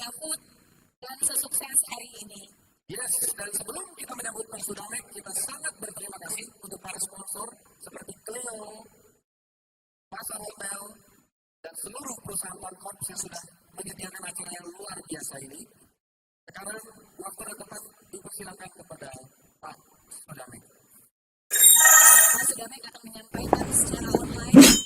David dan sesukses hari ini. Yes, dan sebelum kita menyambut Mas Sudamek, kita sangat berterima kasih untuk para sponsor seperti Cleo, Masa Hotel, dan seluruh perusahaan One yang sudah menyediakan acara yang luar biasa ini. Sekarang waktu dan tempat dipersilakan kepada Pak Sudamek. Pak Sudamek akan menyampaikan secara online.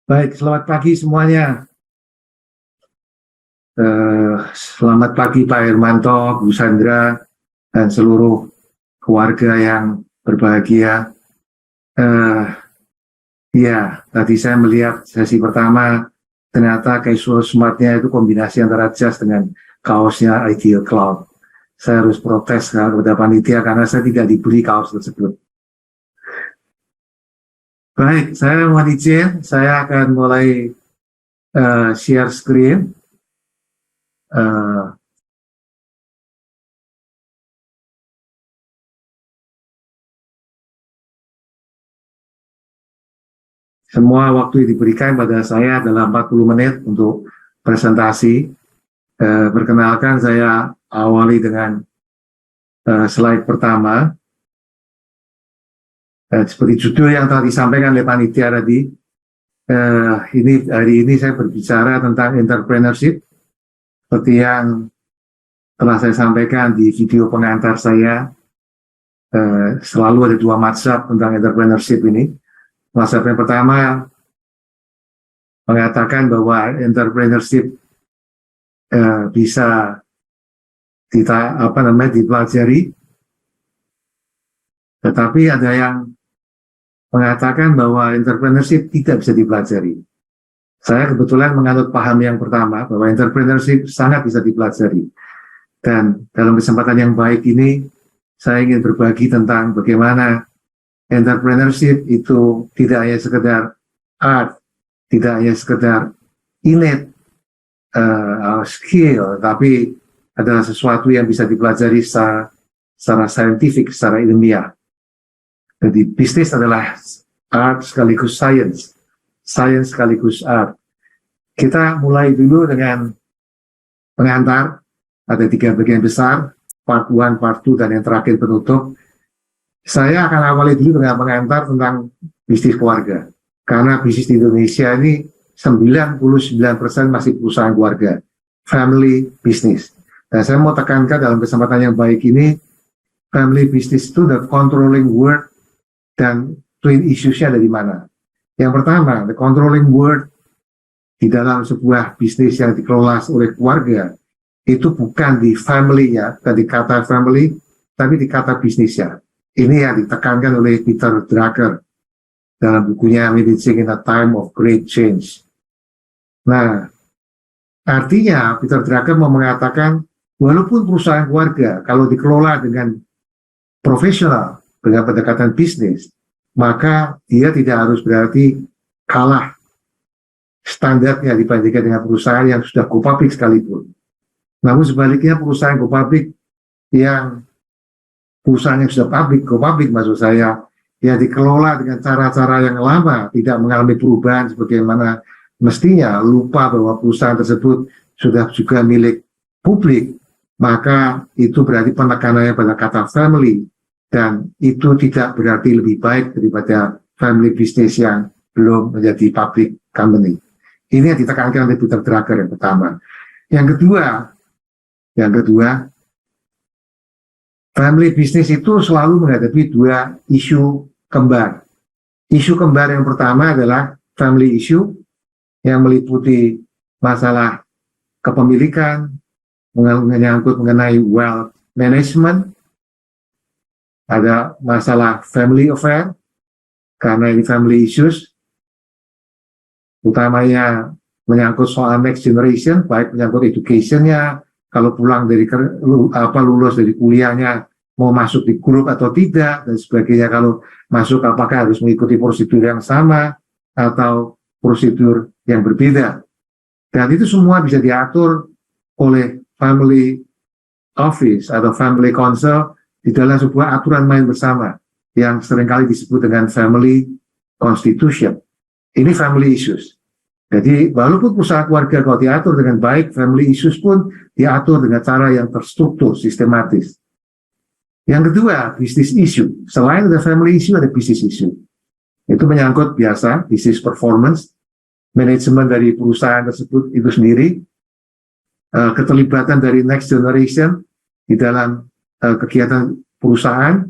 Baik, selamat pagi semuanya. Selamat pagi Pak Hermanto, Bu Sandra, dan seluruh keluarga yang berbahagia. Ya, tadi saya melihat sesi pertama, ternyata casual smartnya itu kombinasi antara jas dengan kaosnya Ideal Cloud. Saya harus protes kepada panitia karena saya tidak diberi kaos tersebut. Baik, saya mohon izin, saya akan mulai share screen. Semua waktu yang diberikan pada saya adalah 40 menit untuk presentasi. Perkenalkan, saya awali dengan slide pertama. Seperti judul yang telah disampaikan oleh panitia tadi, hari ini saya berbicara tentang entrepreneurship, seperti yang telah saya sampaikan di video pengantar saya. Selalu ada dua mazhab tentang entrepreneurship ini. Mazhab yang pertama mengatakan bahwa entrepreneurship bisa dipelajari, tetapi ada yang mengatakan bahwa entrepreneurship tidak bisa dipelajari. Saya kebetulan menganut paham yang pertama, bahwa entrepreneurship sangat bisa dipelajari. Dan dalam kesempatan yang baik ini, saya ingin berbagi tentang bagaimana entrepreneurship itu tidak hanya sekedar art, tidak hanya sekedar innate skill, tapi adalah sesuatu yang bisa dipelajari secara saintifik, secara ilmiah. Jadi bisnis adalah art sekaligus science, science sekaligus art. Kita mulai dulu dengan pengantar, ada 3 bagian besar, part 1, part 2, dan yang terakhir penutup. Saya akan awali dulu dengan pengantar tentang bisnis keluarga. Karena bisnis di Indonesia ini 99% masih perusahaan keluarga, family business. Dan saya mau tekankan dalam kesempatan yang baik ini, family business itu the controlling word, dan twin issues-nya dari mana. Yang pertama, the controlling word di dalam sebuah bisnis yang dikelola oleh keluarga, itu bukan di family ya, bukan di kata family, tapi di kata bisnisnya. Ini yang ditekankan oleh Peter Drucker dalam bukunya Managing in a Time of Great Change. Nah, artinya Peter Drucker mau mengatakan, walaupun perusahaan keluarga, kalau dikelola dengan profesional, dengan pendekatan bisnis, maka dia tidak harus berarti kalah standarnya dibandingkan dengan perusahaan yang sudah go public sekalipun. Namun sebaliknya perusahaan go public yang sudah go public maksud saya, ya dikelola dengan cara-cara yang lama, tidak mengalami perubahan sebagaimana mestinya, lupa bahwa perusahaan tersebut sudah juga milik publik, maka itu berarti penekanannya pada kata family. Dan itu tidak berarti lebih baik daripada family business yang belum menjadi public company. Ini yang ditekankan oleh Peter Drucker yang pertama. Yang kedua, family business itu selalu menghadapi 2 isu kembar. Isu kembar yang pertama adalah family issue, yang meliputi masalah kepemilikan, menyangkut mengenai wealth management, ada masalah family affair, karena ini family issues, utamanya menyangkut soal next generation, baik menyangkut education-nya, kalau pulang dari lulus dari kuliahnya mau masuk di grup atau tidak dan sebagainya, kalau masuk apakah harus mengikuti prosedur yang sama atau prosedur yang berbeda. Dan itu semua bisa diatur oleh family office atau family council di dalam sebuah aturan main bersama yang seringkali disebut dengan family constitution. Ini family issues. Jadi walaupun perusahaan keluarga kalau diatur dengan baik, family issues pun diatur dengan cara yang terstruktur, sistematis. Yang kedua, business issue. Selain ada family issue, ada business issue. Itu menyangkut biasa, business performance, manajemen dari perusahaan tersebut itu sendiri, keterlibatan dari next generation di dalam kegiatan perusahaan.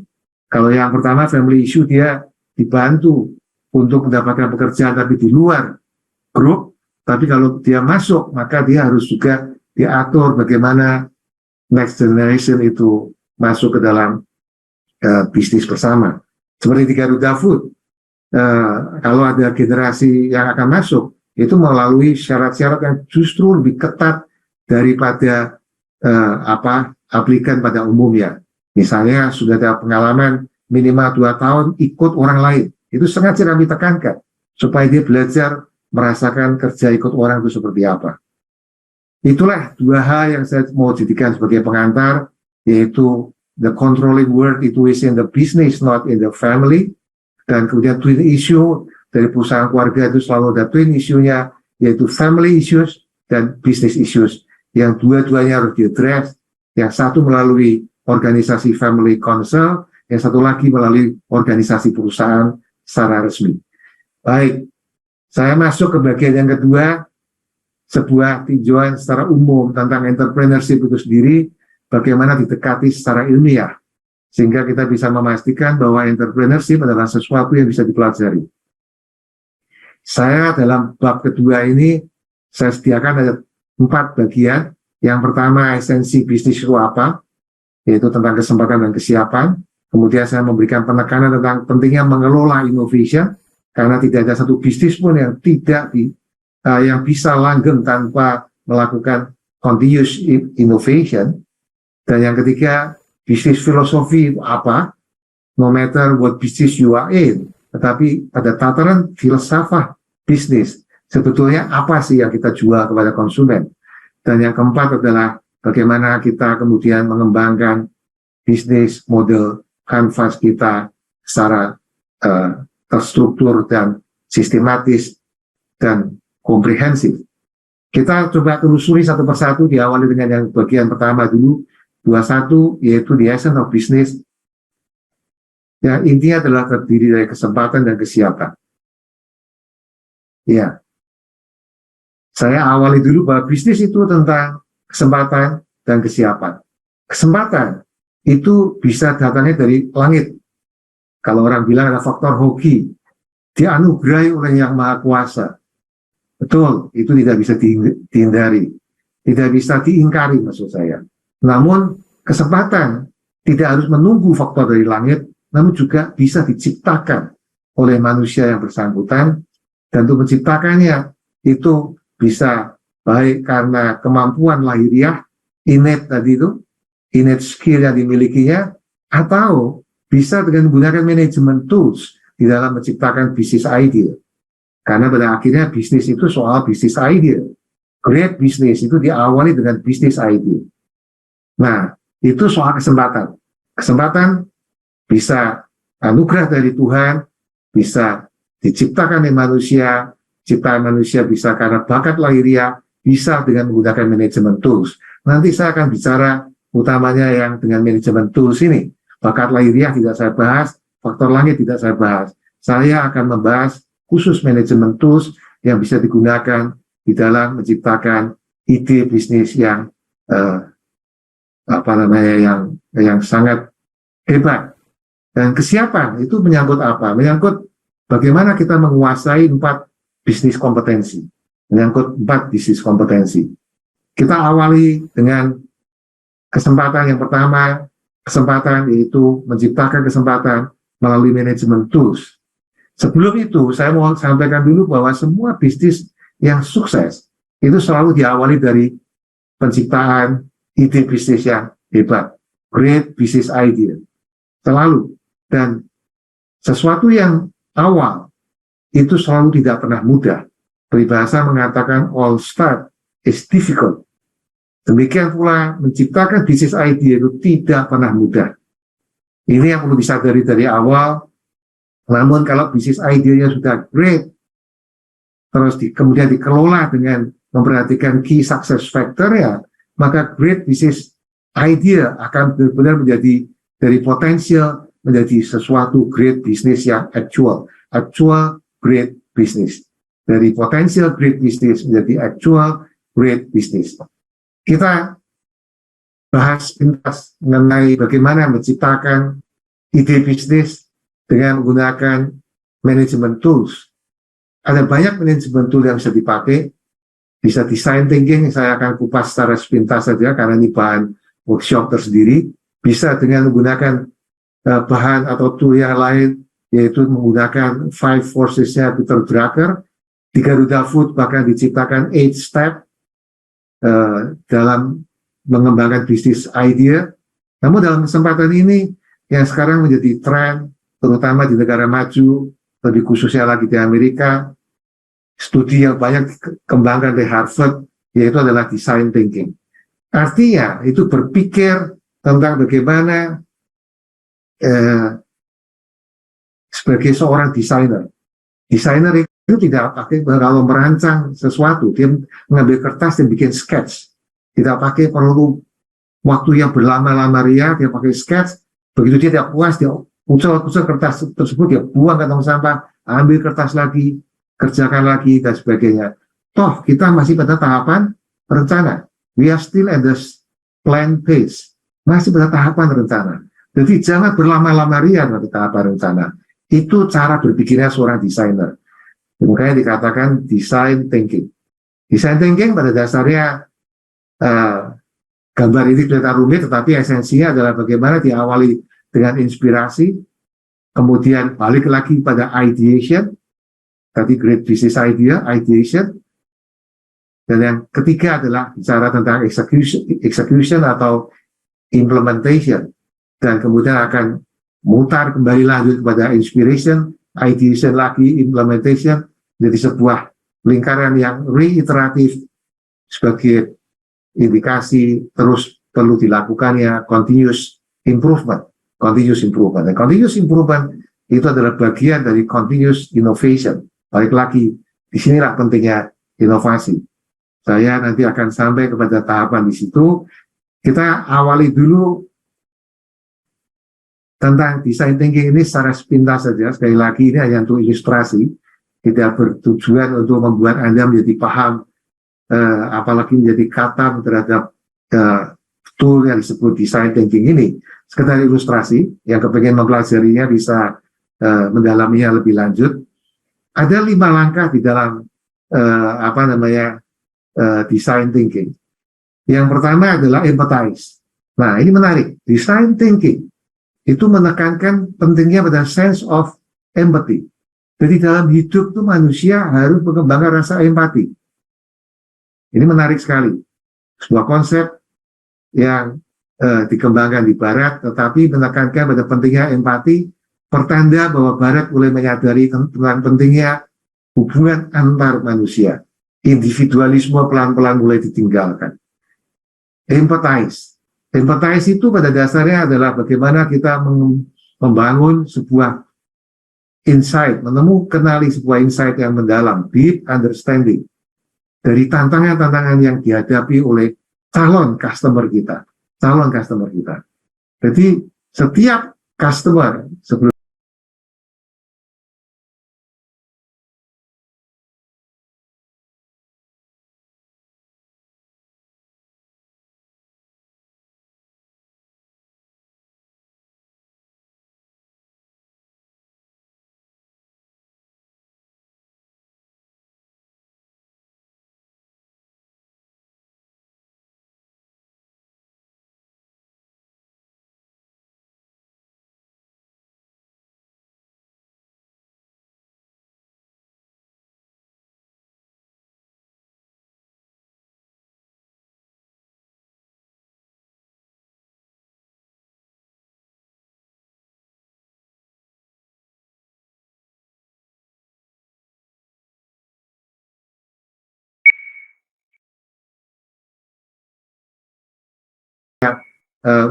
Kalau yang pertama, family issue, dia dibantu untuk mendapatkan pekerjaan tapi di luar grup, tapi kalau dia masuk maka dia harus juga diatur bagaimana next generation itu masuk ke dalam bisnis bersama. Seperti di Garuda Food, kalau ada generasi yang akan masuk itu melalui syarat-syarat yang justru lebih ketat daripada aplikan pada umumnya. Misalnya sudah ada pengalaman minimal 2 tahun ikut orang lain, itu sengaja kami tekankan supaya dia belajar merasakan kerja ikut orang itu seperti apa. Itulah 2 hal yang saya mau jadikan sebagai pengantar, yaitu the controlling word itu is in the business, not in the family. Dan kemudian twin issue dari perusahaan keluarga itu selalu ada twin issue-nya, yaitu family issues dan business issues, yang dua-duanya harus diadres, yang satu melalui organisasi family council, yang satu lagi melalui organisasi perusahaan secara resmi. Baik, saya masuk ke bagian yang kedua, sebuah tinjauan secara umum tentang entrepreneurship itu sendiri, bagaimana didekati secara ilmiah, sehingga kita bisa memastikan bahwa entrepreneurship adalah sesuatu yang bisa dipelajari. Saya dalam bab kedua ini, saya sediakan ada 4 bagian. Yang pertama, esensi bisnis itu apa, yaitu tentang kesempatan dan kesiapan. Kemudian saya memberikan penekanan tentang pentingnya mengelola innovation, karena tidak ada satu bisnis pun yang yang bisa langgeng tanpa melakukan continuous innovation. Dan yang ketiga, bisnis filosofi itu apa? No matter what business you are in, tetapi pada tataran filsafat bisnis, sebetulnya apa sih yang kita jual kepada konsumen? Dan yang keempat adalah bagaimana kita kemudian mengembangkan bisnis model kanvas kita secara terstruktur dan sistematis dan komprehensif. Kita coba telusuri satu persatu, diawali dengan yang bagian pertama dulu, 21, yaitu the essence of business. Yang intinya adalah terdiri dari kesempatan dan kesiapan. Ya, saya awali dulu bahwa bisnis itu tentang kesempatan dan kesiapan. Kesempatan itu bisa datangnya dari langit. Kalau orang bilang ada faktor hoki, dianugerahi oleh Yang Maha Kuasa. Betul, itu tidak bisa dihindari, tidak bisa diingkari maksud saya. Namun kesempatan tidak harus menunggu faktor dari langit, namun juga bisa diciptakan oleh manusia yang bersangkutan. Dan untuk menciptakannya itu bisa baik karena kemampuan lahiriah, innate tadi itu, innate skill yang dimilikinya, atau bisa dengan menggunakan manajemen tools di dalam menciptakan bisnis idea. Karena pada akhirnya bisnis itu soal bisnis idea. Great business itu diawali dengan bisnis idea. Nah, itu soal kesempatan. Kesempatan bisa anugerah dari Tuhan, bisa diciptakan oleh manusia, ciptaan manusia bisa karena bakat lahiriah, bisa dengan menggunakan manajemen tools. Nanti saya akan bicara utamanya yang dengan manajemen tools ini. Bakat lahiriah tidak saya bahas, faktor langit tidak saya bahas. Saya akan membahas khusus manajemen tools yang bisa digunakan di dalam menciptakan ide bisnis yang yang sangat hebat. Dan kesiapan itu menyangkut apa? Menyangkut bagaimana kita menguasai 4 bisnis kompetensi. Menyangkut 4 bisnis kompetensi. Kita awali dengan kesempatan yang pertama. Kesempatan yaitu menciptakan kesempatan melalui manajemen tools. Sebelum itu, saya mau sampaikan dulu bahwa semua bisnis yang sukses itu selalu diawali dari penciptaan ide bisnis yang hebat, great business idea, selalu. Dan sesuatu yang awal itu selalu tidak pernah mudah. Peribahasa mengatakan all start is difficult. Demikian pula menciptakan bisnis idea itu tidak pernah mudah. Ini yang perlu disadari dari awal. Namun kalau bisnis idenya sudah great, terus kemudian dikelola dengan memperhatikan key success factor ya, maka great business idea akan benar-benar menjadi dari potensial menjadi sesuatu great business yang actual great business. Dari potensial great business menjadi actual great business. Kita bahas pintas mengenai bagaimana menciptakan ide bisnis dengan menggunakan management tools. Ada banyak management tool yang bisa dipakai, bisa design thinking, saya akan kupas secara sepintas saja karena ini bahan workshop tersendiri, bisa dengan menggunakan bahan atau tool yang lain, yaitu menggunakan 5 forces-nya Peter Drucker, di Garuda Food bahkan diciptakan 8 step dalam mengembangkan bisnis idea. Namun dalam kesempatan ini, yang sekarang menjadi tren, terutama di negara maju, lebih khususnya lagi di Amerika, studi yang banyak dikembangkan di Harvard, yaitu adalah design thinking. Artinya, itu berpikir tentang bagaimana sebagai seorang desainer. Desainer itu tidak pakai, kalau merancang sesuatu, dia mengambil kertas dan bikin sketch. Tidak pakai perlu waktu yang berlama-lama dia pakai sketch. Begitu dia tidak puas, dia ucap kertas tersebut, dia buang ke tong sampah, ambil kertas lagi, kerjakan lagi, dan sebagainya. Toh, kita masih pada tahapan rencana. We are still at the plan phase. Masih pada tahapan rencana. Jadi, jangan berlama-lama pada tahapan rencana. Itu cara berpikirnya seorang desainer. Makanya dikatakan design thinking. Design thinking pada dasarnya gambar ini kelihatan rumit, tetapi esensinya adalah bagaimana diawali dengan inspirasi, kemudian balik lagi pada ideation, tadi great business idea, ideation, dan yang ketiga adalah bicara tentang execution atau implementation, dan kemudian akan mutar kembali lanjut kepada inspiration, ideation lagi, implementation, jadi sebuah lingkaran yang reiteratif sebagai indikasi terus perlu dilakukannya continuous improvement. Dan continuous improvement itu adalah bagian dari continuous innovation. Balik lagi, disinilah pentingnya inovasi. Saya nanti akan sampai kepada tahapan di situ. Kita awali dulu tentang design thinking ini secara sepintas saja. Sekali lagi ini hanya untuk ilustrasi, tidak bertujuan untuk membuat Anda menjadi paham, apalagi menjadi kata terhadap tool yang disebut design thinking ini. Sekedar ilustrasi, yang kepengen mempelajarinya bisa mendalaminya lebih lanjut. Ada 5 langkah di dalam design thinking. Yang pertama adalah empathize. Nah, ini menarik. Design thinking itu menekankan pentingnya pada sense of empathy. Jadi dalam hidup itu manusia harus mengembangkan rasa empati. Ini menarik sekali. Sebuah konsep yang dikembangkan di Barat, tetapi menekankan pada pentingnya empati, pertanda bahwa Barat mulai menyadari tentang pentingnya hubungan antar manusia. Individualisme pelan-pelan mulai ditinggalkan. Empathize. Empathize itu pada dasarnya adalah bagaimana kita membangun sebuah insight, kenali sebuah insight yang mendalam, deep understanding dari tantangan-tantangan yang dihadapi oleh calon customer kita. Jadi setiap customer sebelum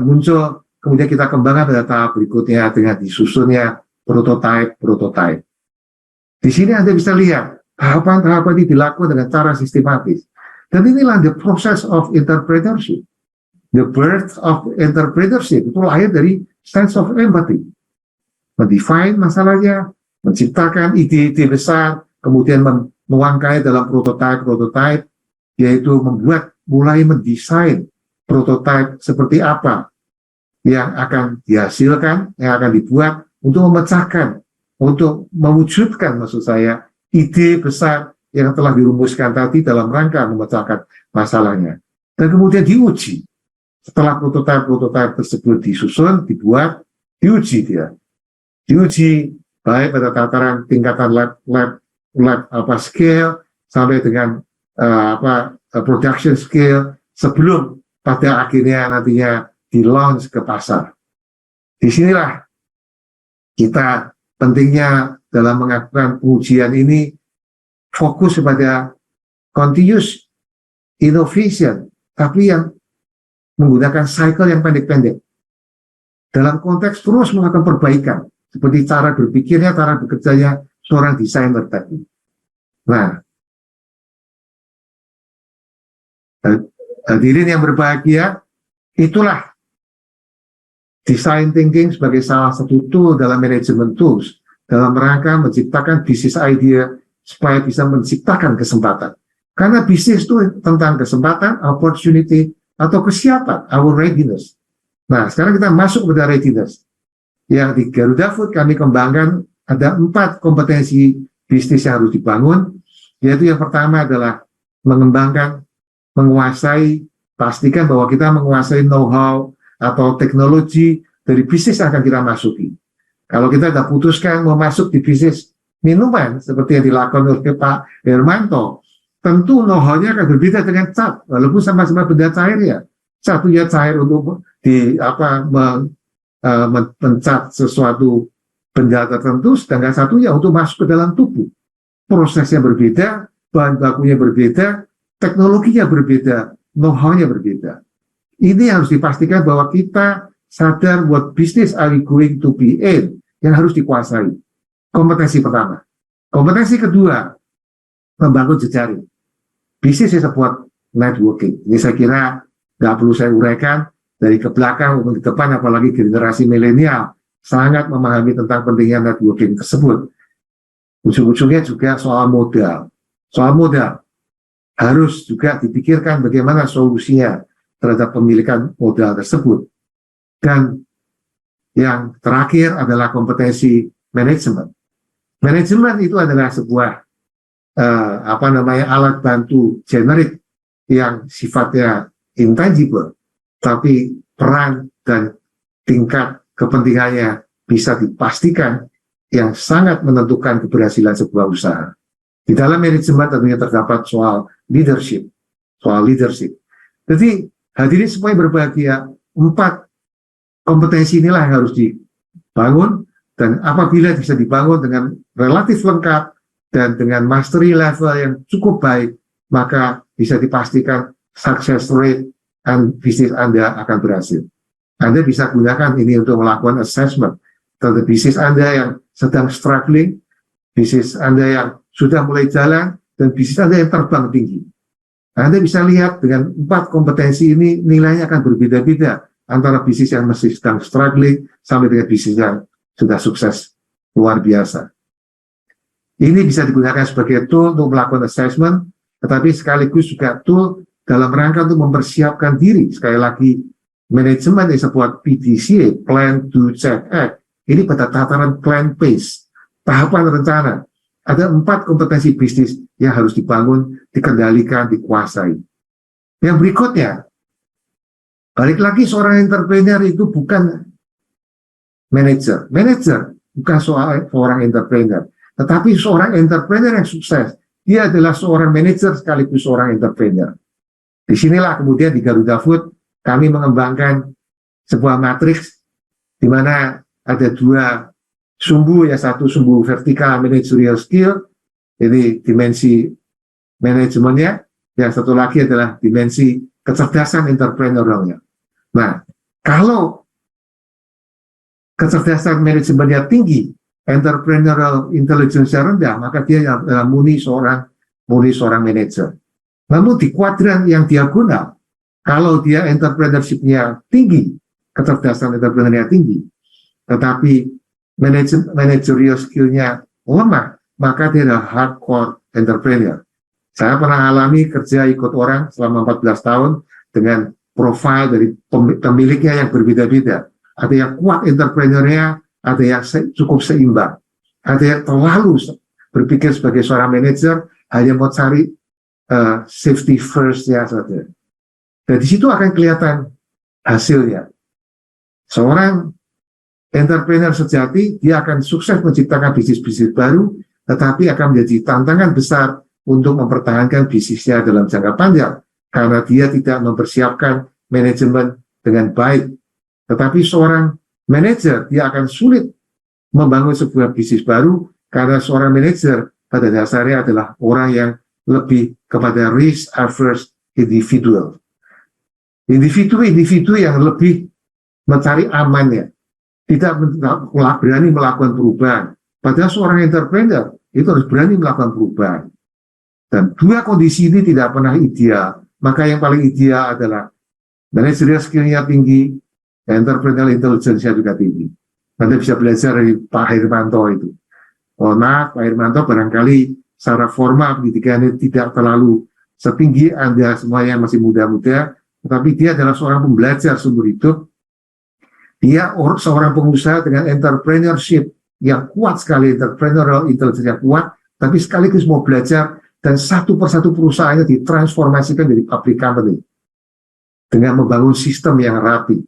muncul, kemudian kita kembangkan pada tahap berikutnya dengan disusunnya prototype. Di sini Anda bisa lihat tahapan-tahapan ini dilakukan dengan cara sistematis. Dan inilah the process of entrepreneurship. The birth of entrepreneurship itu lahir dari sense of empathy. Mendefine masalahnya, menciptakan ide-ide besar, kemudian menuangkannya dalam prototype, yaitu mulai mendesain prototype seperti apa yang akan dihasilkan, yang akan dibuat untuk memecahkan, untuk mewujudkan maksud saya, ide besar yang telah dirumuskan tadi dalam rangka memecahkan masalahnya. Dan kemudian diuji. Setelah prototype tersebut disusun, dibuat, diuji dia. Diuji baik pada tataran tingkatan lab scale sampai dengan production scale sebelum pada akhirnya nantinya di launch ke pasar. Disinilah kita pentingnya dalam melakukan pengujian ini fokus kepada continuous innovation, tapi yang menggunakan cycle yang pendek-pendek. Dalam konteks terus melakukan perbaikan, seperti cara berpikirnya, cara bekerjanya seorang desainer tadi. Nah, hadirin yang berbahagia, itulah design thinking sebagai salah satu tool dalam manajemen tools, dalam rangka menciptakan bisnis idea supaya bisa menciptakan kesempatan. Karena bisnis itu tentang kesempatan, opportunity, atau kesiapan, our readiness. Nah, sekarang kita masuk kepada readiness. Yang di Garuda Food kami kembangkan ada 4 kompetensi bisnis yang harus dibangun, yaitu yang pertama adalah mengembangkan, menguasai, pastikan bahwa kita menguasai know-how atau teknologi dari bisnis yang akan kita masuki. Kalau kita sudah putuskan mau masuk di bisnis minuman, seperti yang dilakukan oleh Pak Hermanto, tentu know-how-nya akan berbeda dengan cat, walaupun sama-sama benda cair ya. Satunya cair untuk mencat sesuatu benda tertentu, sedangkan satunya untuk masuk ke dalam tubuh. Prosesnya berbeda, bahan bakunya berbeda, teknologinya berbeda, know-how-nya berbeda. Ini harus dipastikan bahwa kita sadar what business are we going to be in, yang harus dikuasai. Kompetensi pertama. Kompetensi kedua, membangun jejaring. Bisnis is about networking. Ini saya kira nggak perlu saya uraikan, dari ke belakang maupun ke depan, apalagi generasi milenial sangat memahami tentang pentingnya networking tersebut. Ujung-ujungnya juga soal modal. Soal modal harus juga dipikirkan bagaimana solusinya terhadap pemilikan modal tersebut. Dan yang terakhir adalah kompetensi manajemen. Manajemen itu adalah sebuah alat bantu generik yang sifatnya intangible, tapi peran dan tingkat kepentingannya bisa dipastikan yang sangat menentukan keberhasilan sebuah usaha. Di dalam manajemen tentunya terdapat soal leadership. Jadi hadirin semuanya berbahagia, 4 kompetensi inilah yang harus dibangun, dan apabila bisa dibangun dengan relatif lengkap dan dengan mastery level yang cukup baik, maka bisa dipastikan success rate dan bisnis Anda akan berhasil. Anda bisa gunakan ini untuk melakukan assessment terhadap bisnis Anda yang sedang struggling, bisnis Anda yang sudah mulai jalan, dan bisnis Anda yang terbang tinggi. Anda bisa lihat dengan 4 kompetensi ini nilainya akan berbeda-beda antara bisnis yang masih sedang struggling sampai dengan bisnis yang sudah sukses luar biasa. Ini bisa digunakan sebagai tool untuk melakukan assessment, tetapi sekaligus juga tool dalam rangka untuk mempersiapkan diri. Sekali lagi, manajemen is sebuah PDCA, Plan, Do, Check, Act. Ini pada tataran plan phase, tahapan rencana. Ada 4 kompetensi bisnis yang harus dibangun, dikendalikan, dikuasai. Yang berikutnya, balik lagi, seorang entrepreneur itu bukan manager. Manager bukan seorang entrepreneur. Tetapi seorang entrepreneur yang sukses, dia adalah seorang manajer sekaligus seorang entrepreneur. Disinilah kemudian di Garuda Food, kami mengembangkan sebuah matriks di mana ada 2 sumbu, ya, satu sumbu vertikal managerial skill, jadi dimensi manajemennya, yang satu lagi adalah dimensi kecerdasan entrepreneurialnya. Nah, Kalau kecerdasan manajemennya tinggi, entrepreneurial intelligence-nya rendah, maka dia murni seorang manajer. Namun di kuadran yang diagonal, kalau dia entrepreneurship-nya tinggi, kecerdasan entrepreneurnya tinggi, tetapi managerial skill-nya lemah, maka dia adalah hardcore entrepreneur. Saya pernah alami kerja ikut orang selama 14 tahun dengan profil dari pemiliknya yang berbeda-beda. Ada yang kuat entrepreneurnya, ada yang cukup seimbang. Ada yang terlalu berpikir sebagai seorang manajer, hanya mau cari safety first-nya saja. Dan di situ akan kelihatan hasilnya. Seorang entrepreneur sejati, dia akan sukses menciptakan bisnis-bisnis baru, tetapi akan menjadi tantangan besar untuk mempertahankan bisnisnya dalam jangka panjang, karena dia tidak mempersiapkan manajemen dengan baik. Tetapi seorang manajer, dia akan sulit membangun sebuah bisnis baru, karena seorang manajer pada dasarnya adalah orang yang lebih kepada risk averse individual. Individu yang lebih mencari amannya, tidak berani melakukan perubahan. Padahal seorang entrepreneur itu harus berani melakukan perubahan. Dan dua kondisi ini tidak pernah ideal. Maka yang paling ideal adalah managerial skill-nya tinggi, entrepreneurial intelligence-nya juga tinggi. Anda bisa belajar dari Pak Hermanto itu. Pak Hermanto barangkali secara formal pendidikannya tidak terlalu setinggi Anda semua yang masih muda-muda, tetapi dia adalah seorang pembelajar seumur hidup. Dia seorang pengusaha dengan entrepreneurship yang kuat sekali, entrepreneurial intelligence yang kuat, tapi sekaligus mau belajar, dan satu persatu perusahaannya ditransformasikan dari public company dengan membangun sistem yang rapi,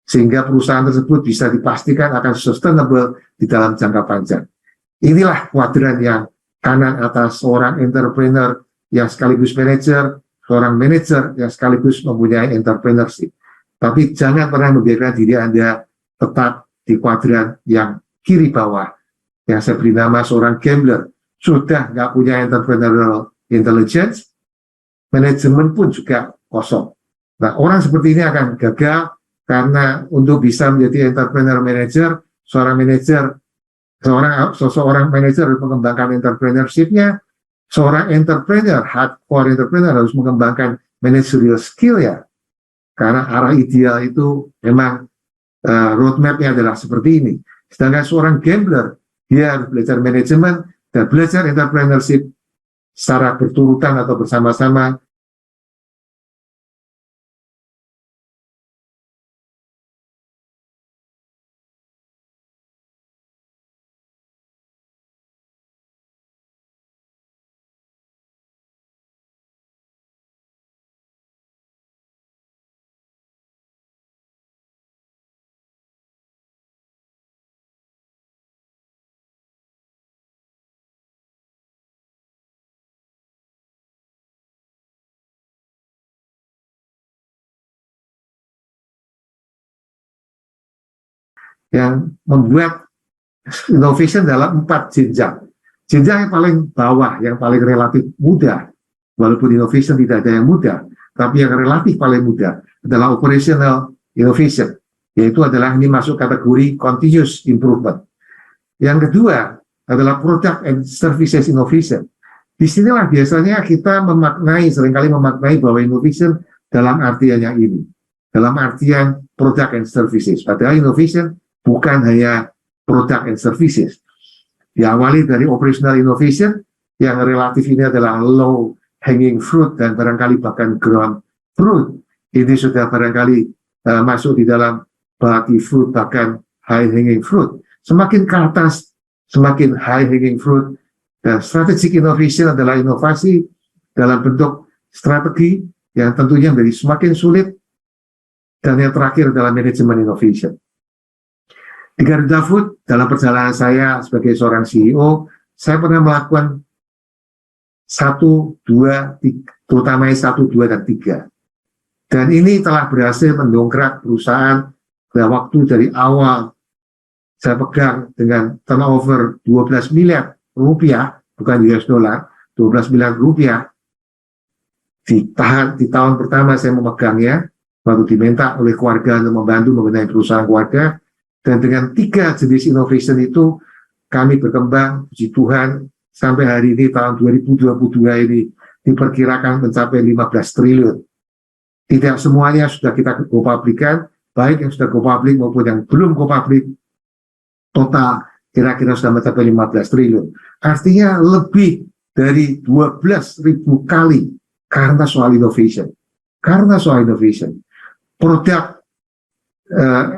sehingga perusahaan tersebut bisa dipastikan akan sustainable di dalam jangka panjang. Inilah kuadran yang kanan atas seorang entrepreneur yang sekaligus manajer, seorang manajer yang sekaligus mempunyai entrepreneurship. Tapi jangan pernah membiarkan diri Anda tetap di kuadran yang kiri bawah, yang saya beri nama seorang gambler. Sudah nggak punya entrepreneurial intelligence, manajemen pun juga kosong. Nah, orang seperti ini akan gagal, karena untuk bisa menjadi entrepreneur manager, seorang manager harus mengembangkan entrepreneurship-nya. Seorang entrepreneur, hardcore entrepreneur harus mengembangkan managerial skill-nya. Karena arah ideal itu memang roadmap-nya adalah seperti ini. Sedangkan seorang gambler, dia harus belajar manajemen dan belajar entrepreneurship secara berturutan atau bersama-sama. Yang membuat innovation dalam 4 jenjang. Jenjang yang paling bawah, yang paling relatif mudah, walaupun innovation tidak ada yang mudah, tapi yang relatif paling mudah adalah operational innovation, yaitu adalah ini masuk kategori continuous improvement. Yang kedua adalah product and services innovation. Disinilah biasanya kita seringkali memaknai bahwa innovation dalam artian yang ini, dalam artian product and services. Padahal innovation bukan hanya product and services. Diawali dari operational innovation, yang relatif ini adalah low hanging fruit dan barangkali bahkan ground fruit. Ini sudah barangkali masuk di dalam bagi fruit, bahkan high hanging fruit. Semakin ke atas, semakin high hanging fruit. Dan strategic innovation adalah inovasi dalam bentuk strategi yang tentunya menjadi semakin sulit. Dan yang terakhir adalah manajemen innovation. Di Garuda Food, dalam perjalanan saya sebagai seorang CEO, saya pernah melakukan 1, 2, 3, terutama 1, 2, dan 3. Dan ini telah berhasil mendongkrak perusahaan pada waktu dari awal saya pegang dengan turnover 12 miliar rupiah, bukan US dollar, 12 miliar rupiah. Di tahun pertama saya memegangnya, lalu diminta oleh keluarga untuk membantu mengenai perusahaan keluarga. Dan dengan 3 jenis innovation itu, kami berkembang, puji Tuhan, sampai hari ini tahun 2022 ini diperkirakan mencapai 15 triliun. Tidak semuanya sudah kita go publikan, baik yang sudah go public maupun yang belum go public, total kira-kira sudah mencapai 15 triliun. Artinya lebih dari 12.000 kali karena soal innovation. Karena soal innovation. Produk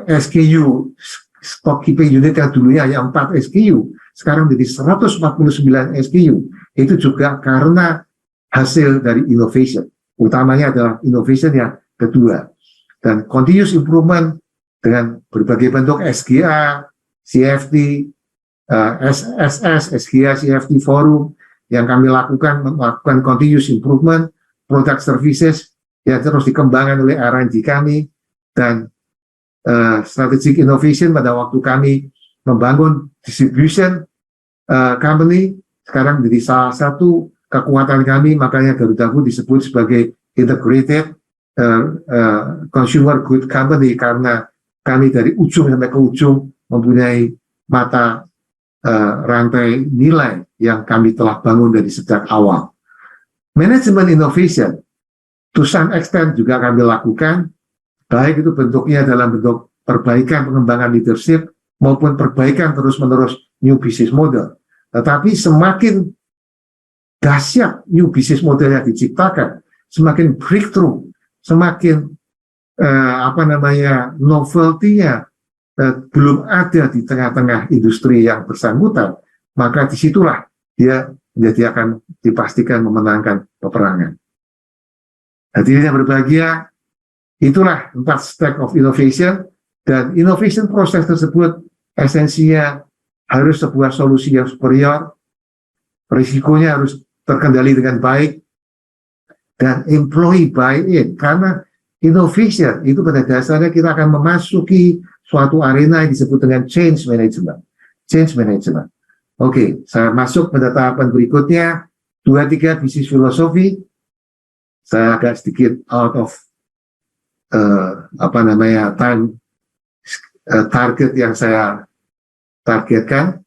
SKU, stock keeping unit yang dulunya hanya 4 SKU, sekarang menjadi 149 SKU. Itu juga karena hasil dari innovation. Utamanya adalah innovation yang kedua. Dan continuous improvement dengan berbagai bentuk SGA, CFT, SSS, SGA, CFT forum yang kami melakukan continuous improvement, product services yang terus dikembangkan oleh R&D kami, dan strategic innovation pada waktu kami membangun distribution company, sekarang menjadi salah satu kekuatan kami. Makanya Garuda Food disebut sebagai integrated consumer good company, karena kami dari ujung sampai ke ujung mempunyai mata rantai nilai yang kami telah bangun dari sejak awal. Management innovation to some extent juga kami lakukan, baik itu bentuknya dalam bentuk perbaikan pengembangan leadership maupun perbaikan terus-menerus new business model. Tetapi semakin dahsyat new business model yang diciptakan, semakin breakthrough, semakin novelty-nya belum ada di tengah-tengah industri yang bersangkutan, maka disitulah dia menjadi akan dipastikan memenangkan peperangan. Hadirin yang berbahagia, itulah 4 stack of innovation, dan innovation proses tersebut esensinya harus sebuah solusi yang superior, risikonya harus terkendali dengan baik, dan employee buy-in, karena innovation itu pada dasarnya kita akan memasuki suatu arena yang disebut dengan change management. Change management. Oke, saya masuk pada tahapan berikutnya, 2-3 bisnis filosofi. Saya agak sedikit out of time target yang saya targetkan.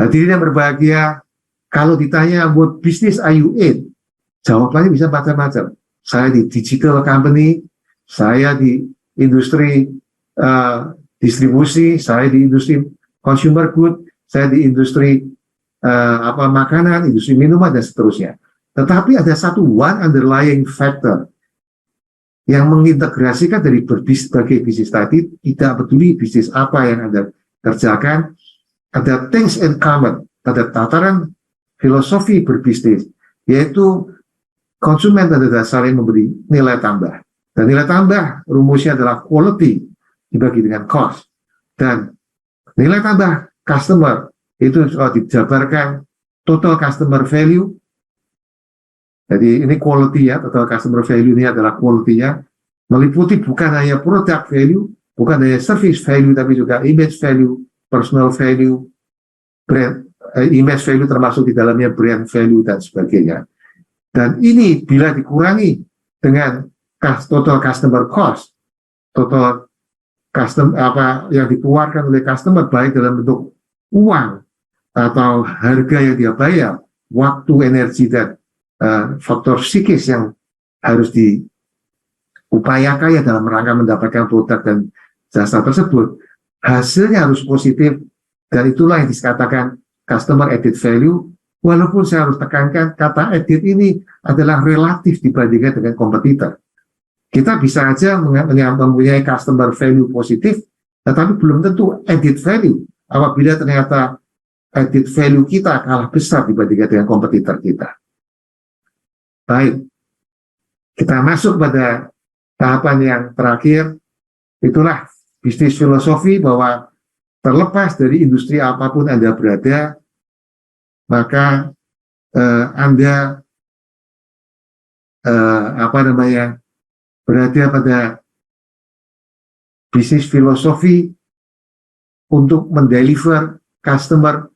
Hadirin yang berbahagia, kalau ditanya what business are you in, jawabannya bisa macam-macam. Saya di digital company, saya di industri distribusi, saya di industri consumer good, saya di industri makanan, industri minuman, dan seterusnya. Tetapi ada satu underlying factor yang mengintegrasikan dari berbagai bisnis tadi, tidak peduli bisnis apa yang Anda kerjakan, ada things in common pada tataran filosofi berbisnis, yaitu konsumen pada dasarnya memberi nilai tambah. Dan nilai tambah rumusnya adalah quality dibagi dengan cost. Dan nilai tambah customer itu dijabarkan total customer value. Jadi ini quality ya, total customer value ini adalah quality-nya, meliputi bukan hanya product value, bukan hanya service value, tapi juga image value, personal value, brand, image value termasuk di dalamnya brand value dan sebagainya. Dan ini bila dikurangi dengan total customer cost, total custom yang dikeluarkan oleh customer baik dalam bentuk uang atau harga yang dia bayar, waktu, energi, dan faktor psikis yang harus diupayakan ya dalam rangka mendapatkan produk dan jasa tersebut, hasilnya harus positif, dan itulah yang dikatakan customer added value. Walaupun saya harus tekankan kata added ini adalah relatif dibandingkan dengan kompetitor. Kita bisa saja mempunyai customer value positif, tetapi belum tentu added value apabila ternyata added value kita kalah besar dibandingkan dengan kompetitor kita. Baik, kita masuk pada tahapan yang terakhir. Itulah bisnis filosofi, bahwa terlepas dari industri apapun Anda berada, maka Anda berada pada bisnis filosofi untuk mendeliver customer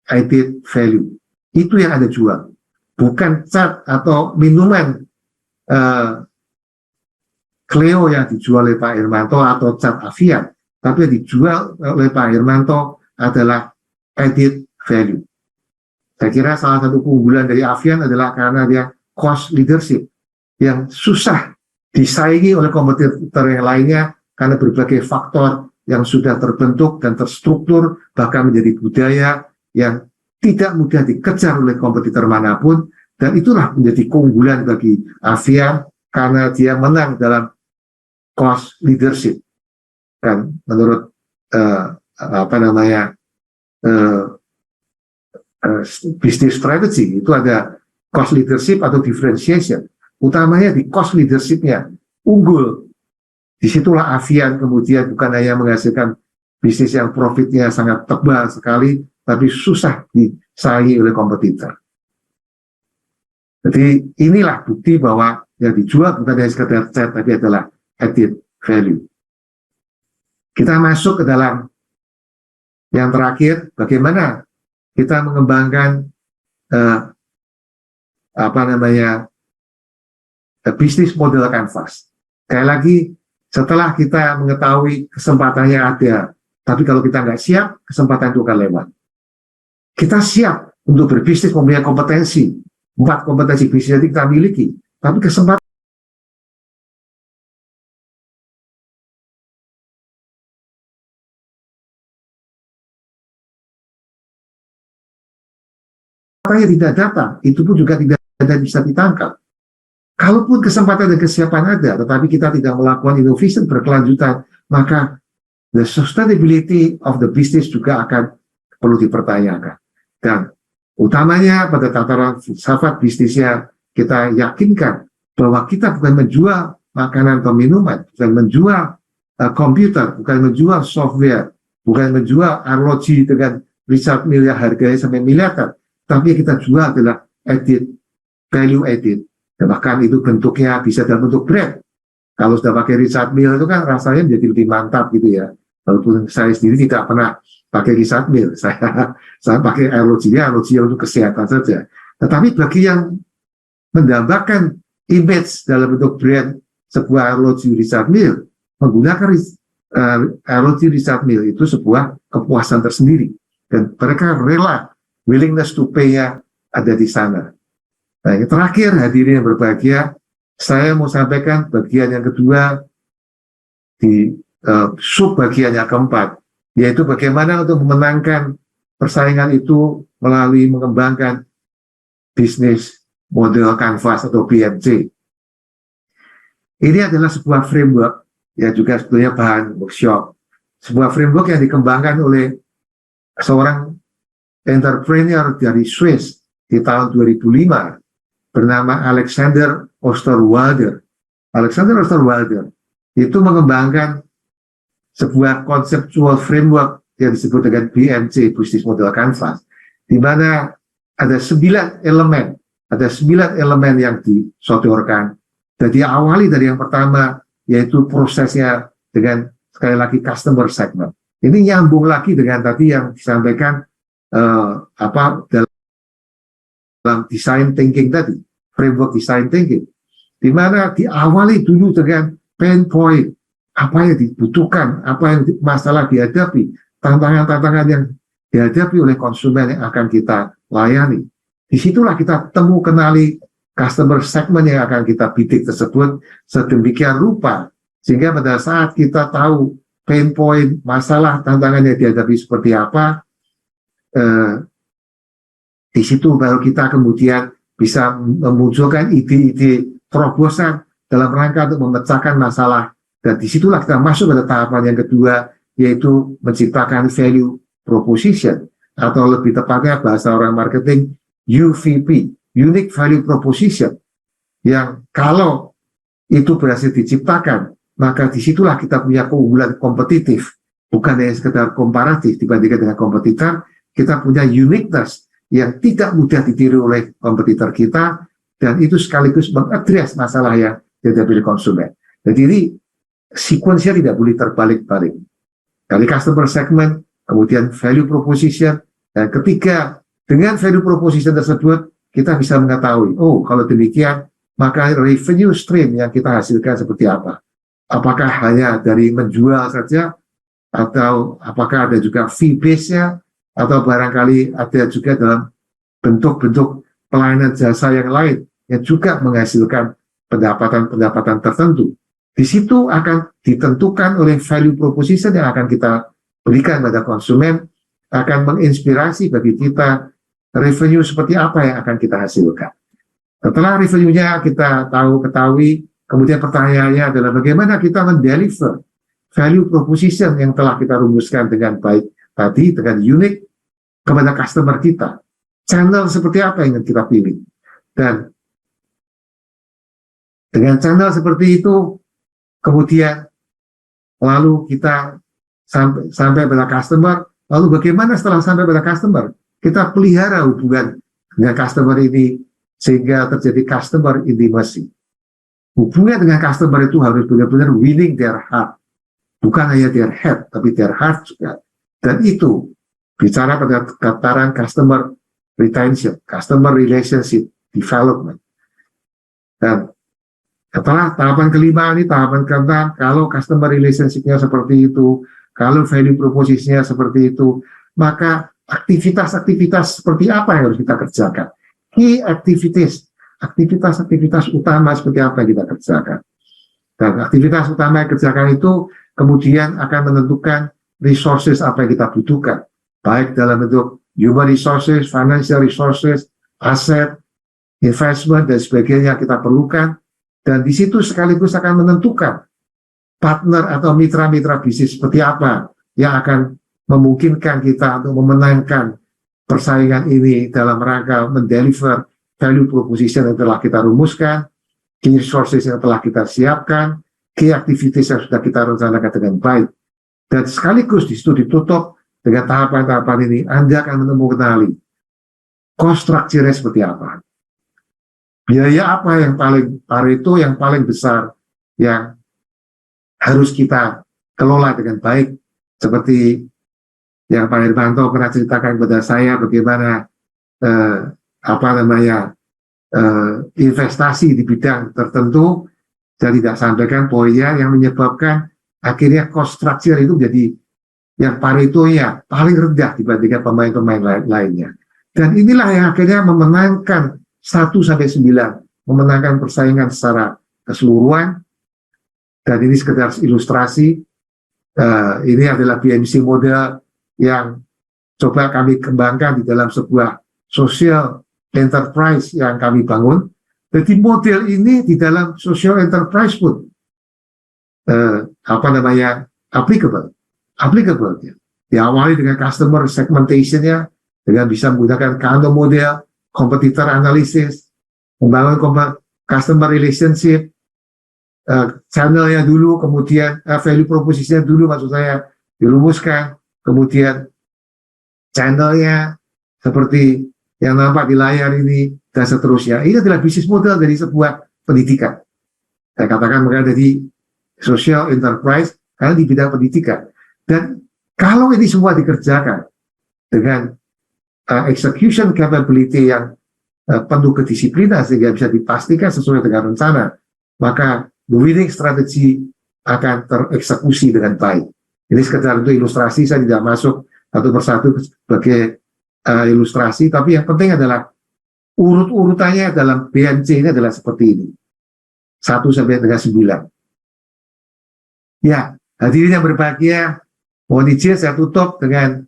added value. Itu yang Anda jual, bukan cat atau minuman Clio yang dijual oleh Pak Hermanto atau cat Avian, tapi yang dijual oleh Pak Hermanto adalah added value. Saya kira salah satu keunggulan dari Avian adalah karena dia cost leadership yang susah disaingi oleh kompetitor yang lainnya karena berbagai faktor yang sudah terbentuk dan terstruktur, bahkan menjadi budaya yang tidak mudah dikejar oleh kompetitor manapun, dan itulah menjadi keunggulan bagi Avian karena dia menang dalam cost leadership. Dan menurut business strategy itu ada cost leadership atau differentiation. Utamanya di cost leadership-nya unggul. Disitulah Avian kemudian bukan hanya menghasilkan bisnis yang profitnya sangat tebal sekali, tapi susah disaingi oleh kompetitor. Jadi inilah bukti bahwa yang dijual bukan hanya sekedar cat, tapi adalah added value. Kita masuk ke dalam yang terakhir, bagaimana kita mengembangkan bisnis model canvas. Sekali lagi, setelah kita mengetahui kesempatannya ada, tapi kalau kita nggak siap, kesempatan itu akan lewat. Kita siap untuk berbisnis, mempunyai kompetensi, 4 kompetensi bisnis yang kita miliki, tapi kesempatan yang tidak datang, itu pun juga tidak bisa ditangkap. Kalaupun kesempatan dan kesiapan ada, tetapi kita tidak melakukan innovation berkelanjutan, maka the sustainability of the business juga akan perlu dipertanyakan. Dan utamanya pada tataran filsafat bisnisnya, kita yakinkan bahwa kita bukan menjual makanan atau minuman, bukan menjual komputer, bukan menjual software, bukan menjual arloji dengan Richard Mille yang harganya sampai miliaran, tapi yang kita jual adalah value added. Dan bahkan itu bentuknya bisa dalam bentuk brand. Kalau sudah pakai Richard Mille itu kan rasanya menjadi lebih mantap gitu ya. Walaupun saya sendiri tidak pernah pakai Richard Mille, saya pakai arloji untuk kesehatan saja. Tetapi bagi yang mendambakan image dalam bentuk brand sebuah arloji Richard Mille, menggunakan arloji Richard Mille itu sebuah kepuasan tersendiri. Dan mereka rela, willingness to pay-nya ada di sana. Nah, yang terakhir, hadirin yang berbahagia, saya mau sampaikan bagian yang kedua di sub bagian yang keempat, yaitu bagaimana untuk memenangkan persaingan itu melalui mengembangkan bisnis model canvas atau BMC. Ini adalah sebuah framework, ya juga sebetulnya bahan workshop. Sebuah framework yang dikembangkan oleh seorang entrepreneur dari Swiss di tahun 2005, bernama Alexander Osterwalder. Alexander Osterwalder itu mengembangkan sebuah conceptual framework yang disebut dengan BMC, Business Model Canvas, di mana ada 9 elemen yang disodorkan. Dan diawali dari yang pertama, yaitu prosesnya dengan sekali lagi customer segment. Ini nyambung lagi dengan tadi yang disampaikan dalam design thinking tadi, framework design thinking, di mana diawali dulu dengan pain point, apa yang dibutuhkan, apa yang masalah dihadapi, tantangan-tantangan yang dihadapi oleh konsumen yang akan kita layani. Disitulah kita kenali customer segment yang akan kita bidik tersebut sedemikian rupa, sehingga pada saat kita tahu pain point, masalah, tantangan yang dihadapi seperti apa, di situ baru kita kemudian bisa memunculkan ide-ide terobosan dalam rangka untuk memecahkan masalah. Dan disitulah kita masuk pada tahapan yang kedua, yaitu menciptakan value proposition, atau lebih tepatnya bahasa orang marketing UVP, Unique Value Proposition, yang kalau itu berhasil diciptakan, maka disitulah kita punya keunggulan kompetitif, bukan hanya sekedar komparatif dibandingkan dengan kompetitor. Kita punya uniqueness yang tidak mudah ditiru oleh kompetitor kita, dan itu sekaligus mengadres masalah yang dihadapi oleh konsumen. Jadi ini sequence-nya tidak boleh terbalik-balik. Dari customer segment, kemudian value proposition, dan ketiga, dengan value proposition tersebut, kita bisa mengetahui, oh kalau demikian, maka revenue stream yang kita hasilkan seperti apa. apakah hanya dari menjual saja, atau apakah ada juga fee base-nya, atau barangkali ada juga dalam bentuk-bentuk pelayanan jasa yang lain yang juga menghasilkan pendapatan-pendapatan tertentu. Di situ akan ditentukan oleh value proposition yang akan kita berikan pada konsumen, akan menginspirasi bagi kita revenue seperti apa yang akan kita hasilkan. Setelah revenue-nya kita ketahui, kemudian pertanyaannya adalah bagaimana kita mendeliver value proposition yang telah kita rumuskan dengan baik tadi, dengan unik kepada customer kita. Channel seperti apa yang kita pilih. Dan dengan channel seperti itu, kemudian lalu kita sampai pada customer, lalu bagaimana setelah sampai pada customer? Kita pelihara hubungan dengan customer ini sehingga terjadi customer intimacy. Hubungan dengan customer itu harus benar-benar winning their heart. Bukan hanya their head, tapi their heart juga. Dan itu bicara pada tataran customer retention, customer relationship development. Dan setelah tahapan kelima ini, tahapan keenam, kalau customer relationship-nya seperti itu, kalau value proposition-nya seperti itu, maka aktivitas-aktivitas seperti apa yang harus kita kerjakan? Key activities, aktivitas-aktivitas utama seperti apa yang kita kerjakan. Dan aktivitas utama yang kerjakan itu kemudian akan menentukan resources apa yang kita butuhkan, baik dalam bentuk human resources, financial resources, aset, investment, dan sebagainya kita perlukan. Dan di situ sekaligus akan menentukan partner atau mitra-mitra bisnis seperti apa yang akan memungkinkan kita untuk memenangkan persaingan ini dalam rangka mendeliver value proposition yang telah kita rumuskan, key resources yang telah kita siapkan, key activities yang sudah kita rencanakan dengan baik. Dan sekaligus di situ ditutup dengan tahapan-tahapan ini, Anda akan menemukan cost structure-nya seperti apa. Biaya apa yang paling Pareto yang paling besar yang harus kita kelola dengan baik, seperti yang Pak Hermanto pernah ceritakan kepada saya bagaimana investasi di bidang tertentu. Saya tidak sampaikan poinnya yang menyebabkan akhirnya cost structure itu jadi yang Pareto-nya paling rendah dibandingkan pemain-pemain lainnya. Dan inilah yang akhirnya memenangkan 1-9, memenangkan persaingan secara keseluruhan. Dan ini sekedar ilustrasi, ini adalah BMC model yang coba kami kembangkan di dalam sebuah social enterprise yang kami bangun. Jadi model ini di dalam social enterprise pun applicable. Diawali dengan customer segmentation-nya, dengan bisa menggunakan Kanto model, competitor analysis, membangun customer relationship, channel-nya dulu, kemudian value proposition-nya dulu, maksud saya dirumuskan, kemudian channel-nya seperti yang nampak di layar ini, dan seterusnya. Ini adalah bisnis model dari sebuah pendidikan. Saya katakan mereka dari social enterprise karena di bidang pendidikan. Dan kalau ini semua dikerjakan dengan execution capability yang penuh kedisiplinan sehingga bisa dipastikan sesuai dengan rencana, maka the winning strategy akan tereksekusi dengan baik. Ini sekedar untuk ilustrasi, saya tidak masuk satu persatu sebagai ilustrasi, tapi yang penting adalah urut-urutannya dalam BMC ini adalah seperti ini. 1-9. Ya, hadirin yang berbahagia, mohon izin saya tutup dengan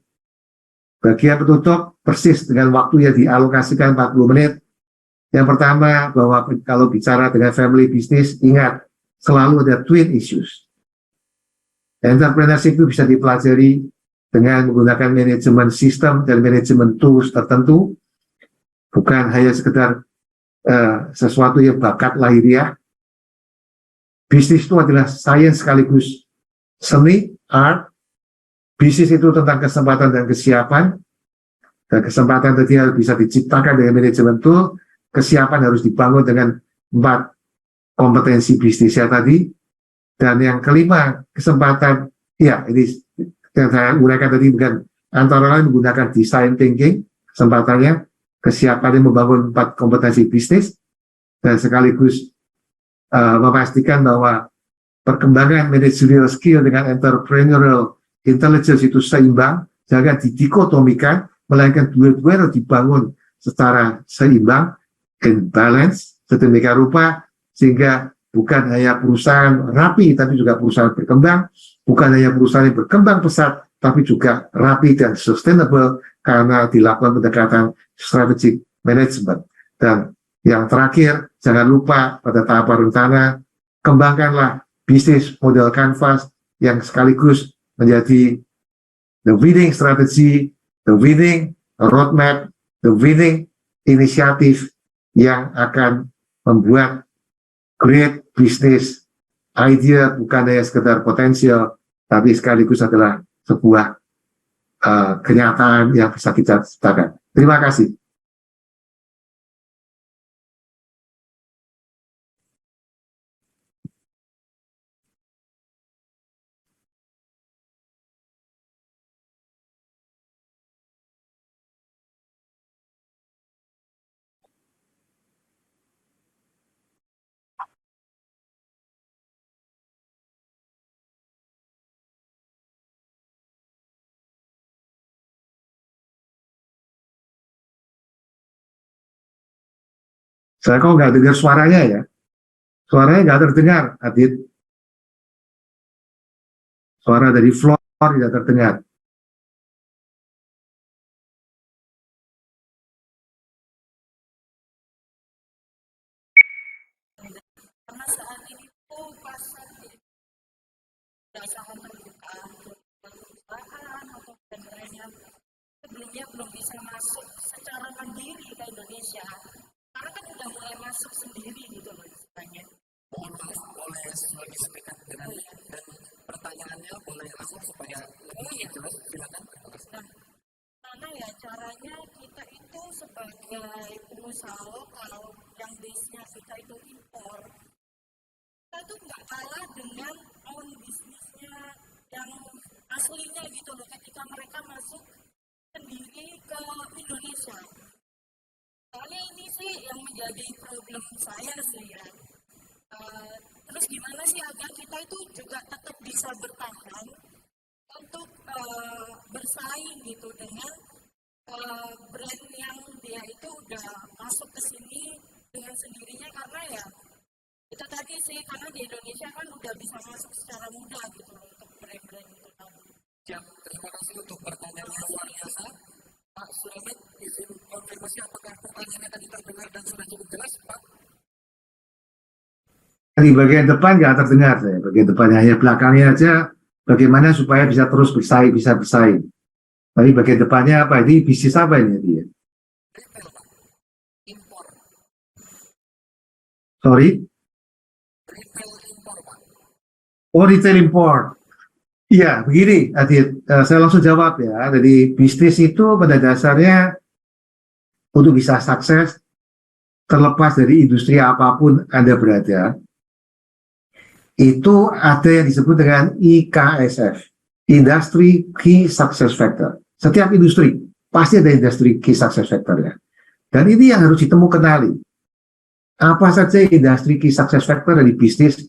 bagian penutup persis dengan waktu yang dialokasikan 40 menit. Yang pertama, bahwa kalau bicara dengan family business, ingat, selalu ada twin issues. Entrepreneurship itu bisa dipelajari dengan menggunakan manajemen sistem dan manajemen tools tertentu, bukan hanya sekedar sesuatu yang bakat lahiriah. Bisnis itu adalah sains sekaligus seni, art. Bisnis itu tentang kesempatan dan kesiapan, dan kesempatan tadi harus bisa diciptakan dengan manajemen tool, kesiapan harus dibangun dengan 4 kompetensi bisnisnya tadi, dan yang kelima, kesempatan, ya ini yang saya uraikan tadi bukan antara lain menggunakan design thinking, kesempatannya, kesiapannya membangun 4 kompetensi bisnis, dan sekaligus memastikan bahwa perkembangan managerial skill dengan entrepreneurial intelligence itu seimbang, jangan didikotomikan, melainkan dua-duanya dibangun secara seimbang and balance, sedemikian rupa sehingga bukan hanya perusahaan rapi, tapi juga perusahaan berkembang, bukan hanya perusahaan yang berkembang pesat, tapi juga rapi dan sustainable karena dilakukan pendekatan strategic management. Dan yang terakhir, jangan lupa pada tahapan rencana, kembangkanlah bisnis model canvas yang sekaligus menjadi the winning strategy, the winning roadmap, the winning inisiatif yang akan membuat great business idea bukan hanya sekedar potensial, tapi sekaligus adalah sebuah kenyataan yang bisa kita ciptakan. Terima kasih. Saya kok nggak dengar suaranya ya? Suaranya nggak terdengar, Adit. Suara dari floor tidak terdengar. Karena saat ini tuh pasar saham terbuka perusahaan atau brand yang sebelumnya belum bisa masuk secara mandiri ke Indonesia. Karena kan udah mulai masuk sendiri gitu loh istilahnya. Mohon maaf, boleh lagi sedikit dengan dan pertanyaannya boleh langsung supaya lebih jelas, silakan. Karena ya caranya kita itu sebagai pengusaha lokal yang base-nya kita itu impor, kita tuh nggak kalah dengan own bisnisnya yang aslinya gitu loh ketika mereka masuk sendiri ke Indonesia. Soalnya ini sih yang menjadi problem saya sih ya. Terus gimana sih agar kita itu juga tetap bisa bertahan untuk bersaing gitu dengan brand yang dia itu udah masuk ke sini dengan sendirinya, karena ya itu tadi sih, karena di Indonesia kan udah bisa masuk secara mudah gitu untuk brand-brand itu tadi. Siap, terima kasih untuk pertanyaan yang luar biasa. Pak Sulamet, izin konfirmasi apakah pertanyaannya tadi terdengar dan sudah cukup jelas, Pak? Di bagian depan nggak terdengar saya, bagian depannya hanya belakangnya aja. Bagaimana supaya bisa terus bersaing, bisa bersaing. Tapi bagian depannya apa? Ini bisnis apa ini dia? Retail, Pak. Impor. Sorry? Retail impor, Pak. Oh, retail import. Iya, begini, Adit. Saya langsung jawab ya. Jadi bisnis itu pada dasarnya untuk bisa sukses, terlepas dari industri apapun Anda berada, itu ada yang disebut dengan IKSF, Industry Key Success Factor. Setiap industri pasti ada industri Key Success Factor ya. Dan ini yang harus kenali. Apa saja industri Key Success Factor dari bisnis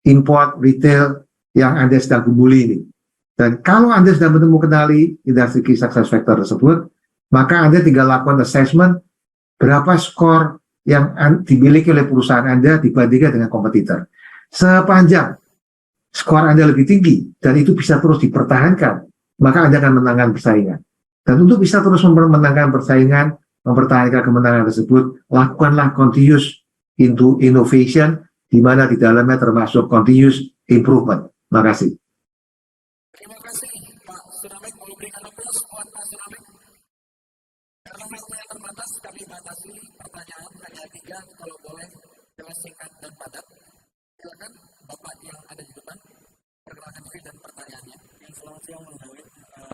import, retail yang Anda sedang gumuli ini. Dan kalau Anda sudah kenali industri Key Success Factor tersebut, maka Anda tinggal lakukan assessment berapa skor yang dimiliki oleh perusahaan Anda dibandingkan dengan kompetitor. Sepanjang skor Anda lebih tinggi dan itu bisa terus dipertahankan, maka Anda akan menangkan persaingan. Dan untuk bisa terus memenangkan persaingan, mempertahankan kemenangan tersebut, lakukanlah continuous into innovation, di mana di dalamnya termasuk continuous improvement. Terima kasih. Terima kasih, Pak Sulamet. Mau berikan aplaus buat Pak Sulamet. Karena waktu yang terbatas, kami batasi pertanyaan hanya 3, kalau boleh jelas, singkat, dan padat. Silakan Bapak yang ada di depan, perkenalkan diri dan pertanyaannya. Selamat siang, Bang David.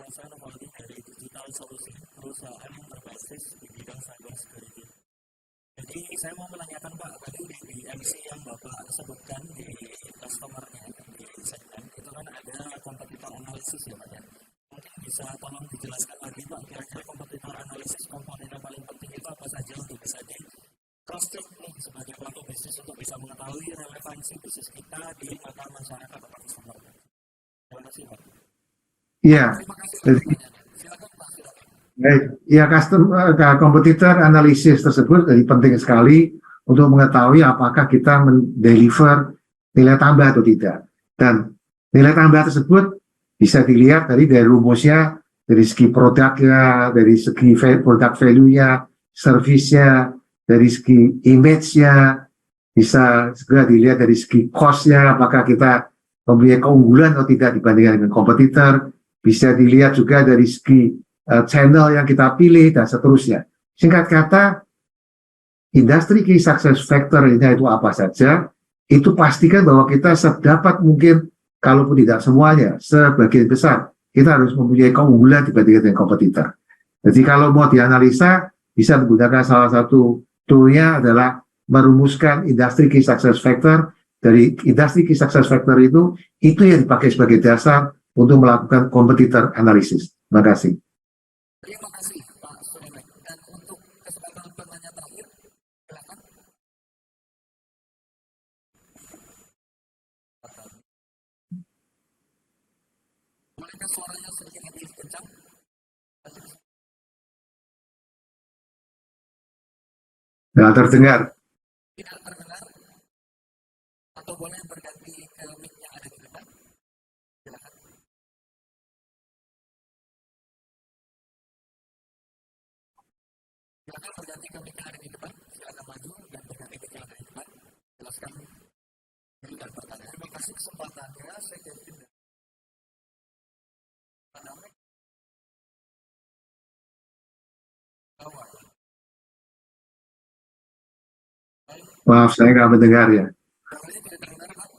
Saya Nopaldi dari Digital Solution, perusahaan yang berbasis di bidang cyber security. Jadi saya mau menanyakan Pak, tadi di MC yang Bapak sebutkan di customer-nya, di segmen, itu kan ada kompetitor analisis ya Pak ya. Mungkin bisa tolong dijelaskan lagi Pak, kira-kira kompetitor analisis komponen yang paling penting itu apa saja untuk bisa di cross-check nih sebagai pelaku bisnis untuk bisa mengetahui mengetahui relevansi bisnis kita di mata masyarakat atau customer. Terima kasih Pak. Iya. Terima kasih atas pertanyaannya. Silakan Pak, silakan. Baik, ya kompetitor analisis tersebut jadi penting sekali untuk mengetahui apakah kita mendeliver nilai tambah atau tidak. Dan nilai tambah tersebut bisa dilihat dari rumusnya, dari segi produknya, dari segi produk value-nya, service-nya, dari segi image-nya, bisa segera dilihat dari segi cost-nya, apakah kita mempunyai keunggulan atau tidak dibandingkan dengan kompetitor, bisa dilihat juga dari segi channel yang kita pilih, dan seterusnya. Singkat kata, industri key success factor-nya itu apa saja, itu pastikan bahwa kita sedapat mungkin, kalaupun tidak semuanya, sebagian besar, kita harus mempunyai keunggulan dibandingkan dengan kompetitor. Jadi kalau mau dianalisa, bisa menggunakan salah satu tool-nya adalah merumuskan industri key success factor. Dari industri key success factor itu yang dipakai sebagai dasar untuk melakukan competitor analysis. Terima kasih. Terima kasih Pak Suremek. Dan untuk kesempatan pertanyaan terakhir, silakan. Bolehkah suaranya sedikit lebih kencang? Nah, terdengar. Tidak terdengar? Atau boleh berganti ke mic yang ada di depan? Silakan. Silakan berganti ke mic yang ada di depan. Silakan maju dan berganti mic yang ada di depan. Jelaskan dulu dan pertanyaan. Terima kasih kesempatannya. Saya Kevin. Maaf, saya nggak mendengar ya. Suaranya tidak terdengar, Pak.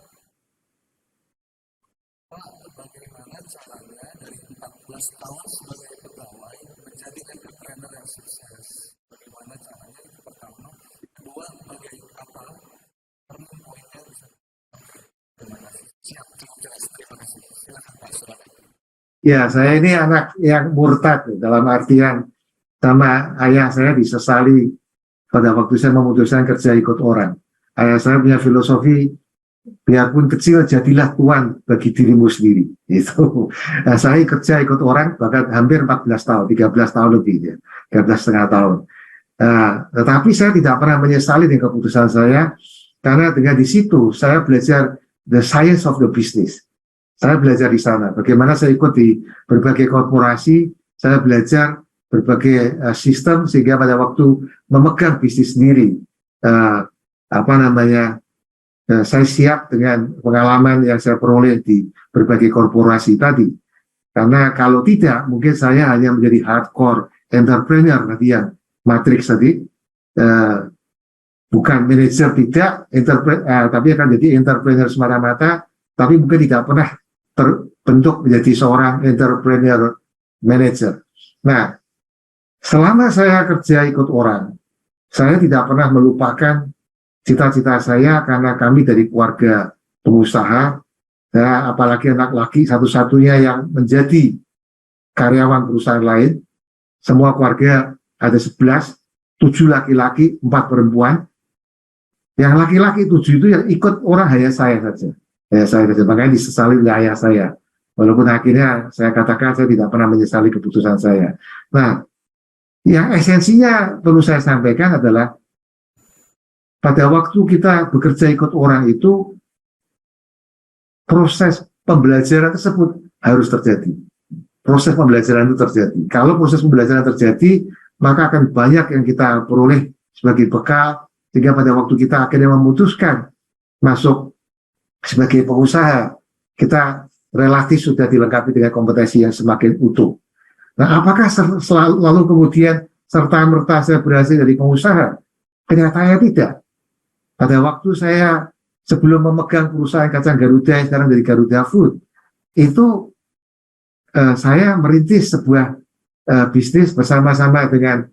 Pak, bagaimana caranya dari 14 tahun sebagai pegawai menjadi entrepreneur yang sukses? Bagaimana caranya? Itu pertama. Kedua, sebagai apa? Perlu poinnya bisa. Terima kasih. Siap, cukup jelas. Terima kasih. Silakan Pak Suremek. Ya, saya ini anak yang murtad, dalam artian sama ayah saya disesali pada waktu saya memutuskan kerja ikut orang. Ayah saya punya filosofi, biarpun kecil jadilah tuan bagi dirimu sendiri. Itu. Nah, saya kerja ikut orang bahkan hampir 14 tahun, 13 tahun lebih ya, 13,5 tahun. Tetapi saya tidak pernah menyesali dengan keputusan saya, karena dengan di situ saya belajar the science of the business. Saya belajar di sana, bagaimana saya ikut di berbagai korporasi, saya belajar berbagai sistem, sehingga pada waktu memegang bisnis sendiri, saya siap dengan pengalaman yang saya peroleh di berbagai korporasi tadi. Karena kalau tidak, mungkin saya hanya menjadi hardcore entrepreneur tadi yang matrix tadi, bukan manajer tidak, tapi akan jadi entrepreneur semata-mata, tapi mungkin tidak pernah terbentuk menjadi seorang entrepreneur manager. Nah, selama saya kerja ikut orang, saya tidak pernah melupakan cita-cita saya, karena kami dari keluarga pengusaha, apalagi anak laki satu-satunya yang menjadi karyawan perusahaan lain. Semua keluarga ada 11, 7 laki-laki, 4 perempuan. Yang laki-laki 7 itu yang ikut orang hanya saya saja. Makanya disesali oleh ayah saya. Walaupun akhirnya saya katakan saya tidak pernah menyesali keputusan saya. Nah, yang esensinya perlu saya sampaikan adalah pada waktu kita bekerja ikut orang itu, proses pembelajaran tersebut harus terjadi. Proses pembelajaran itu terjadi. Kalau proses pembelajaran terjadi, maka akan banyak yang kita peroleh sebagai bekal, sehingga pada waktu kita akhirnya memutuskan masuk sebagai pengusaha, kita relatif sudah dilengkapi dengan kompetensi yang semakin utuh. Nah, apakah lalu kemudian serta-merta saya berhasil dari pengusaha? Kenyataannya tidak. Pada waktu saya sebelum memegang perusahaan kacang Garuda, sekarang dari Garuda Food, itu saya merintis sebuah bisnis bersama-sama dengan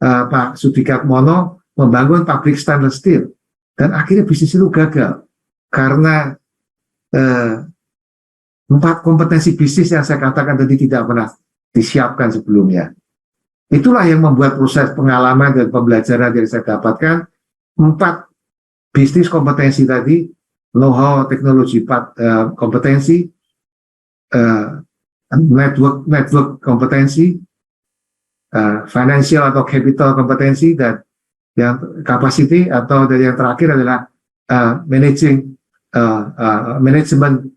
Pak Sudikat Mono, membangun pabrik stainless steel. Dan akhirnya bisnis itu gagal. Karena 4 kompetensi bisnis yang saya katakan tadi tidak pernah disiapkan sebelumnya. Itulah yang membuat proses pengalaman dan pembelajaran yang saya dapatkan, 4 bisnis kompetensi tadi, know-how, teknologi kompetensi, network kompetensi, financial atau capital kompetensi, dan yang capacity, atau dari yang terakhir adalah manajemen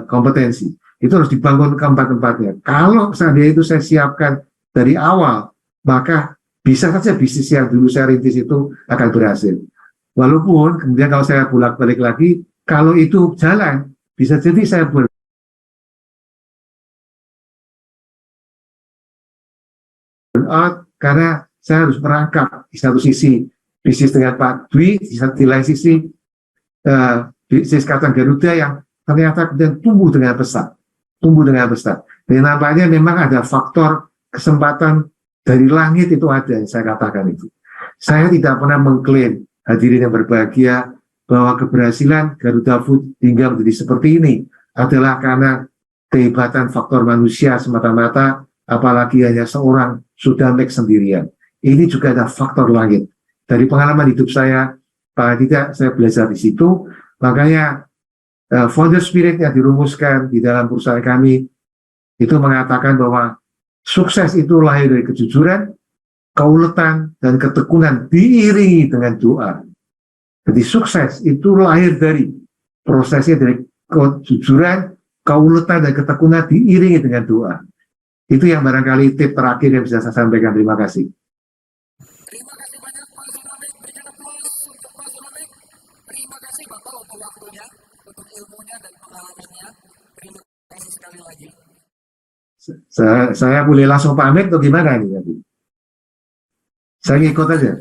kompetensi. Itu harus dibangun keempat-empatnya. Kalau seandainya itu saya siapkan dari awal, maka bisa saja bisnis yang dulu saya rintis itu akan berhasil. Walaupun kemudian kalau saya bolak-balik lagi, kalau itu jalan, bisa jadi saya burnout karena saya harus merangkap di satu sisi bisnis dengan Pak Dwi, di lain sisi bisnis kacang Garuda yang ternyata kemudian tumbuh dengan pesat. Dan nampaknya memang ada faktor kesempatan dari langit itu ada, yang saya katakan itu. Saya tidak pernah mengklaim, hadirin yang berbahagia, bahwa keberhasilan Garuda Food hingga menjadi seperti ini adalah karena kehebatan faktor manusia semata-mata, apalagi hanya seorang Sudamek sendirian. Ini juga ada faktor langit. Dari pengalaman hidup saya, paling tidak saya belajar di situ, makanya founder spirit yang dirumuskan di dalam perusahaan kami itu mengatakan bahwa sukses itu lahir dari kejujuran, keuletan, dan ketekunan diiringi dengan doa. Jadi sukses itu lahir dari prosesnya dari kejujuran, keuletan, dan ketekunan diiringi dengan doa. Itu yang barangkali tip terakhir yang bisa saya sampaikan. Terima kasih. Terima kasih banyak Pak Sudamek. Berikan aplaus untuk Pak Sudamek. Terima kasih Bapak untuk waktunya, untuk ilmunya dan pengalamannya. Terima kasih sekali lagi. Saya boleh langsung pamit atau gimana nih? Saya ngikut aja.